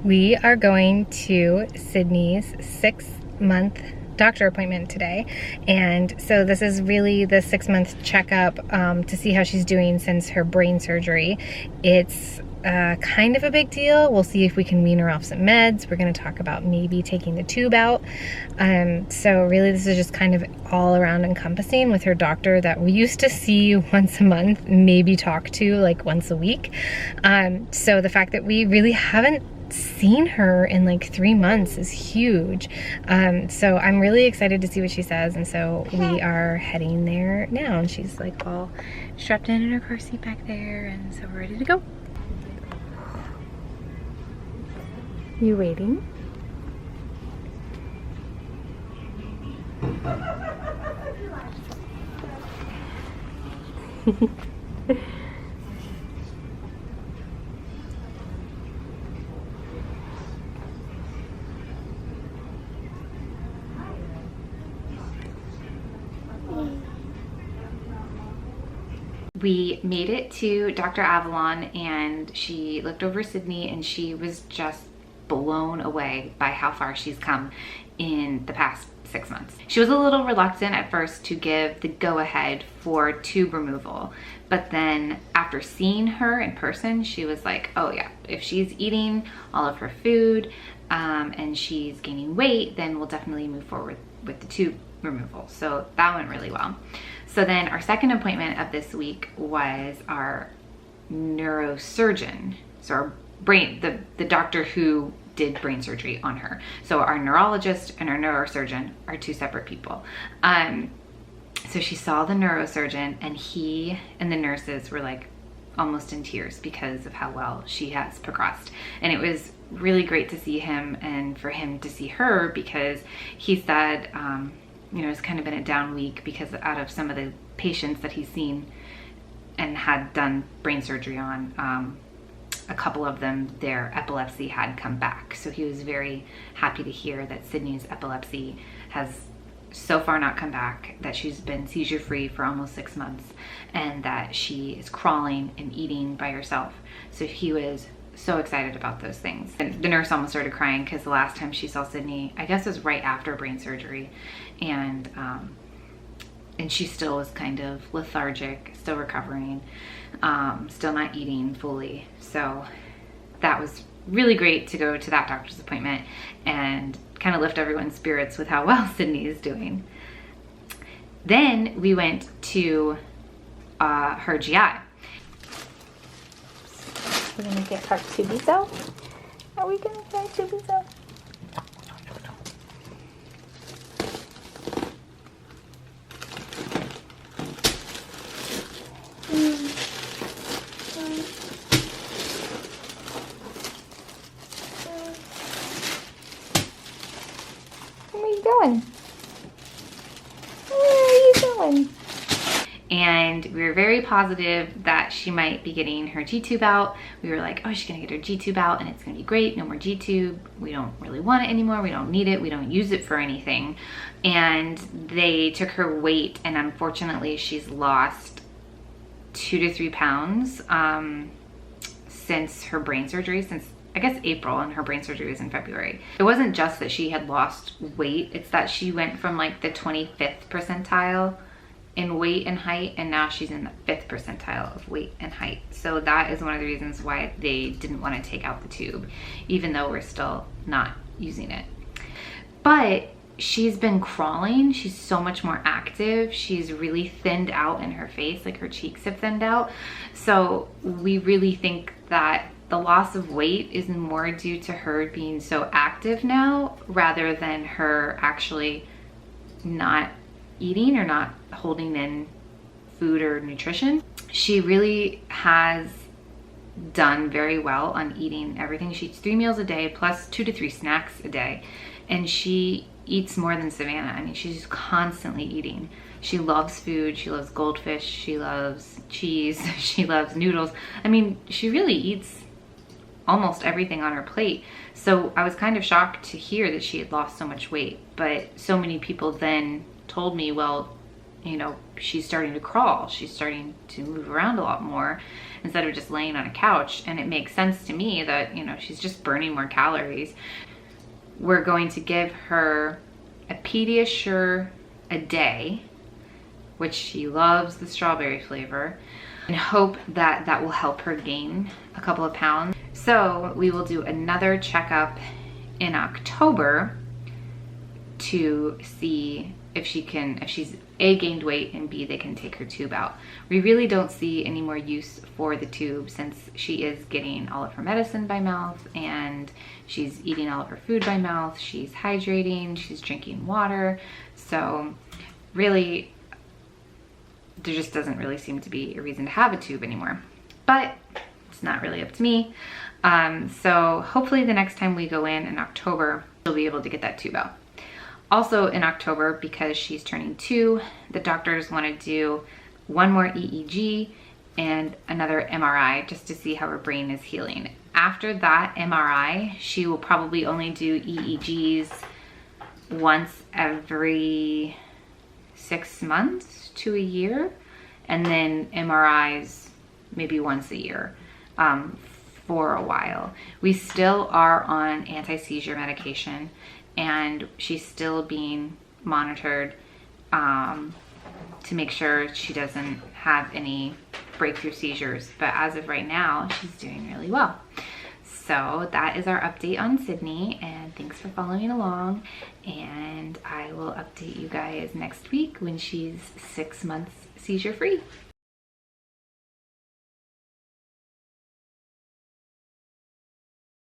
We are going to Sydney's 6-month doctor appointment today, and so this is really the 6-month checkup to see how she's doing since her brain surgery. It's kind of a big deal. We'll see if we can wean her off some meds. We're going to talk about maybe taking the tube out. So really this is just kind of all around encompassing with her doctor that we used to see once a month, maybe talk to like once a week. So the fact that we really haven't seen her in like 3 months is huge. So I'm really excited to see what she says, and so we are heading there now, and she's like all strapped in her car seat back there, and so we're ready to go. You waiting? We made it to Dr. Avalon, and she looked over Sydney and she was just blown away by how far she's come in the past 6 months. She was a little reluctant at first to give the go-ahead for tube removal, but then after seeing her in person, she was like, oh yeah, if she's eating all of her food and she's gaining weight, then we'll definitely move forward with the tube removal. So that went really well. So then our second appointment of this week was our neurosurgeon. So our brain, the doctor who did brain surgery on her. So our neurologist and our neurosurgeon are two separate people. So she saw the neurosurgeon, and he and the nurses were like almost in tears because of how well she has progressed. And it was really great to see him and for him to see her, because he said, you know, it's kind of been a down week because out of some of the patients that he's seen and had done brain surgery on, a couple of them, their epilepsy had come back. So he was very happy to hear that Sydney's epilepsy has so far not come back, that she's been seizure free for almost 6 months, and that she is crawling and eating by herself. So he was so excited about those things. And the nurse almost started crying because the last time she saw Sydney, I guess it was right after brain surgery, and she still was kind of lethargic, still recovering, still not eating fully. So that was really great to go to that doctor's appointment and kind of lift everyone's spirits with how well Sydney is doing. Then we went to her GI. We're gonna get our tubies out. Are we gonna get our tubies out? Where are you going? Where are you going? And we were very positive that she might be getting her G-tube out. We were like, oh, she's gonna get her G-tube out and it's gonna be great, no more G-tube. We don't really want it anymore, we don't need it, we don't use it for anything. And they took her weight, and unfortunately she's lost 2 to 3 pounds since her brain surgery, since I guess April, and her brain surgery was in February. It wasn't just that she had lost weight, it's that she went from like the 25th percentile in weight and height, and now she's in the 5th percentile of weight and height. So that is one of the reasons why they didn't want to take out the tube, even though we're still not using it. But she's been crawling, she's so much more active, she's really thinned out in her face, like her cheeks have thinned out. So we really think that the loss of weight is more due to her being so active now, rather than her actually not eating or not holding in food or nutrition. She really has done very well on eating everything. She eats 3 meals a day plus 2 to 3 snacks a day, and she eats more than Savannah. I mean, she's constantly eating. She loves food, she loves goldfish, she loves cheese, she loves noodles. I mean, she really eats almost everything on her plate. So I was kind of shocked to hear that she had lost so much weight, but so many people then told me, well, you know, she's starting to crawl. She's starting to move around a lot more instead of just laying on a couch. And it makes sense to me that, you know, she's just burning more calories. We're going to give her a Pediasure a day, which she loves the strawberry flavor, and hope that that will help her gain a couple of pounds. So we will do another checkup in October to see if she's A, gained weight, and B, they can take her tube out. We really don't see any more use for the tube since she is getting all of her medicine by mouth and she's eating all of her food by mouth. She's hydrating, she's drinking water. So really, there just doesn't really seem to be a reason to have a tube anymore. But it's not really up to me. So hopefully the next time we go in October, she'll be able to get that tube out. Also in October, because she's turning 2, the doctors want to do one more EEG and another MRI just to see how her brain is healing. After that MRI, she will probably only do EEGs once every 6 months to a year, and then MRIs maybe once a year for a while. We still are on anti-seizure medication, and she's still being monitored to make sure she doesn't have any breakthrough seizures. But as of right now, she's doing really well. So that is our update on Sydney, and thanks for following along. And I will update you guys next week when she's 6 months seizure free.